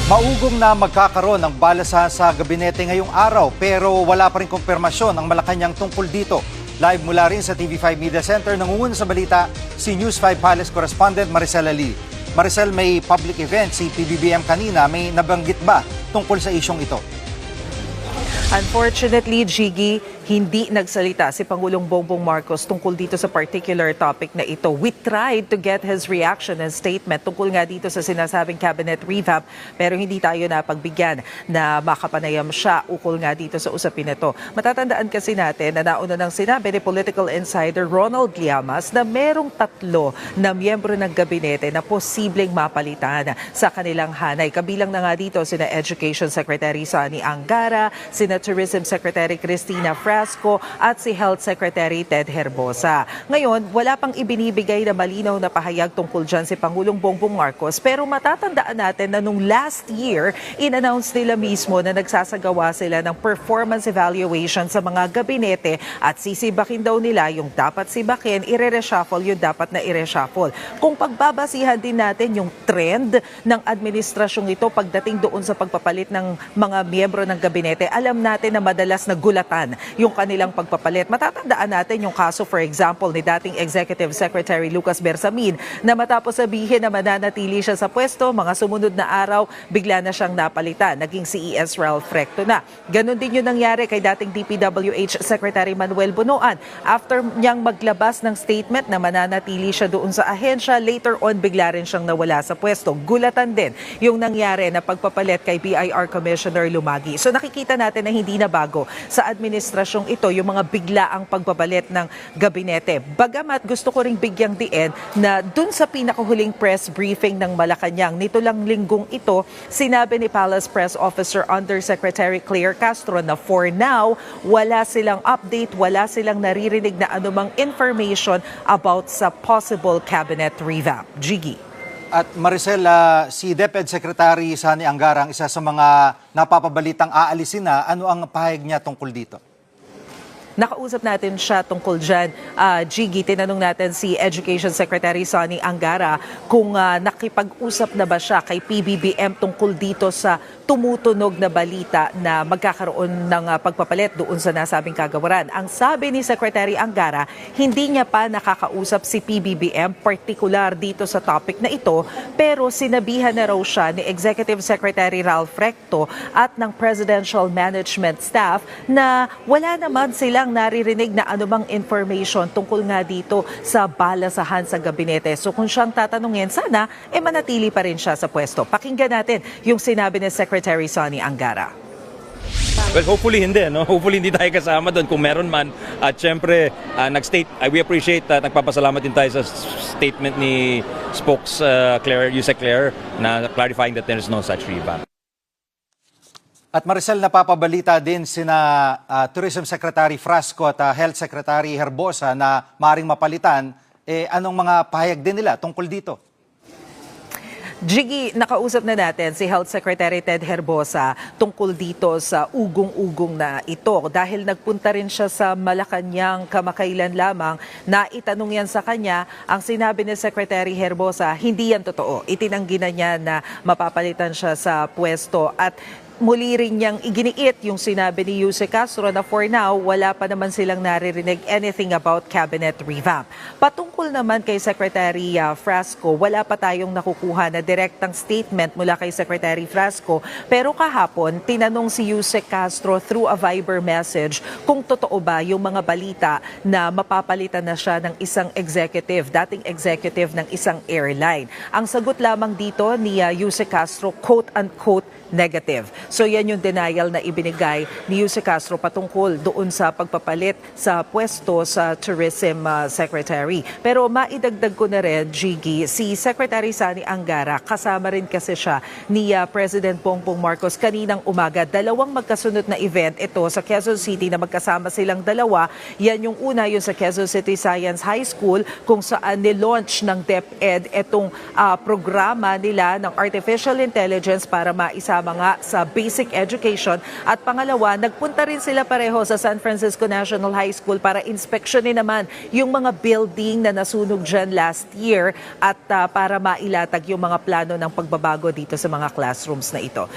Maugong na magkakaroon ng balasahan sa gabinete ngayong araw pero wala pa rin kumpirmasyon ang Malacanang tungkol dito. Live mula rin sa TV5 Media Center, nangunguna sa balita si News 5 Palace correspondent Maricel Ali. Maricel, may public event si PBBM kanina, may nabanggit ba tungkol sa isyong ito? Unfortunately, Jiggy, hindi nagsalita si Pangulong Bongbong Marcos tungkol dito sa particular topic na ito. We tried to get his reaction and statement tungkol nga dito sa sinasabing cabinet revamp, pero hindi tayo napagbigyan na makapanayam siya ukol nga dito sa usapin na ito. Matatandaan kasi natin na nauna nang sinabi ni political insider Ronald Llamas na merong 3 na miyembro ng gabinete na posibleng mapalitan sa kanilang hanay. Kabilang na nga dito sina Education Secretary Sonny Angara, sina Tourism Secretary Cristina Frasco at si Health Secretary Ted Herbosa. Ngayon, wala pang ibinibigay na malinaw na pahayag tungkol dyan si Pangulong Bongbong Marcos, pero matatandaan natin na nung last year, in-announce nila mismo na nagsasagawa sila ng performance evaluation sa mga gabinete at sisibakin daw nila yung dapat sibakin, ire-reshuffle yung dapat na ire-reshuffle. Kung pagbabasihan din natin yung trend ng administrasyong ito pagdating doon sa pagpapalit ng mga miyembro ng gabinete, alam natin na madalas nagulatan yung kanilang pagpapalit. Matatandaan natin yung kaso, for example, ni dating Executive Secretary Lucas Bersamin na matapos sabihin na mananatili siya sa pwesto, mga sumunod na araw, bigla na siyang napalitan. Naging CES Ralph Recto na. Ganon din yung nangyari kay dating DPWH Secretary Manuel Bunoan. After niyang maglabas ng statement na mananatili siya doon sa ahensya, later on bigla rin siyang nawala sa pwesto. Gulatan din yung nangyari na pagpapalit kay BIR Commissioner Lumagi. So nakikita natin na hindi na bago sa administrasyong ito yung mga biglaang pagbabalit ng gabinete. Bagamat gusto ko ring bigyang diin na dun sa pinakahuling press briefing ng Malacanang, nito lang linggong ito, sinabi ni Palace Press Officer Undersecretary Claire Castro na for now, wala silang update, wala silang naririnig na anumang information about sa possible cabinet revamp. Jiggy. At Maricel, si DepEd Secretary Sonny Angara ang isa sa mga napapabalitang aalisin na. Ano ang pahayag niya tungkol dito? Nakausap natin siya tungkol dyan. Jiggy, tinanong natin si Education Secretary Sonny Angara kung nakipag-usap na ba siya kay PBBM tungkol dito sa tumutunog na balita na magkakaroon ng pagpapalit doon sa nasabing kagawaran. Ang sabi ni Secretary Angara, hindi niya pa nakakausap si PBBM, particular dito sa topic na ito, pero sinabihan na raw siya ni Executive Secretary Ralph Recto at ng Presidential Management Staff na wala naman silang naririnig na anumang information tungkol nga dito sa balasahan sa gabinete. So kung siyang tatanungin, sana manatili pa rin siya sa pwesto. Pakinggan natin yung sinabi ni Secretary Sonny Angara. Well, hopefully hindi, no? Hopefully hindi tayo kasama doon kung meron man. At syempre, we appreciate, nagpapasalamat din tayo sa statement ni Yusek Claire na clarifying that there is no such revamp. At Maricel, napapabalita din sina Tourism Secretary Frasco at Health Secretary Herbosa na maaaring mapalitan. Anong mga pahayag din nila tungkol dito? Jiggy, nakausap na natin si Health Secretary Ted Herbosa tungkol dito sa ugong-ugong na ito. Dahil nagpunta rin siya sa Malacanang kamakailan lamang, na itanong yan sa kanya, ang sinabi ni Secretary Herbosa, hindi yan totoo. Itinanggi na niya na mapapalitan siya sa pwesto at muli rin niyang iginiit yung sinabi ni Yusek Castro na for now, wala pa naman silang naririnig anything about cabinet revamp. Patungkol naman kay Secretary Frasco, wala pa tayong nakukuha na direktang statement mula kay Secretary Frasco. Pero kahapon, tinanong si Yusek Castro through a Viber message kung totoo ba yung mga balita na mapapalitan na siya ng isang dating executive ng isang airline. Ang sagot lamang dito ni Yusek Castro, quote-unquote, negative. So yan yung denial na ibinigay ni Yusek Castro patungkol doon sa pagpapalit sa pwesto sa Tourism Secretary. Pero maidagdag ko na rin, Jiggy, si Secretary Sonny Angara, kasama rin kasi siya ni President Bongbong Marcos kaninang umaga. 2 magkasunod na event ito sa Quezon City na magkasama silang dalawa. Yan yung una, yung sa Quezon City Science High School kung saan nilaunch ng DepEd itong programa nila ng Artificial Intelligence para maisama nga sa basic education. At pangalawa, nagpunta rin sila pareho sa San Francisco National High School para inspeksyonin naman yung mga building na nasunog dyan last year at para mailatag yung mga plano ng pagbabago dito sa mga classrooms na ito.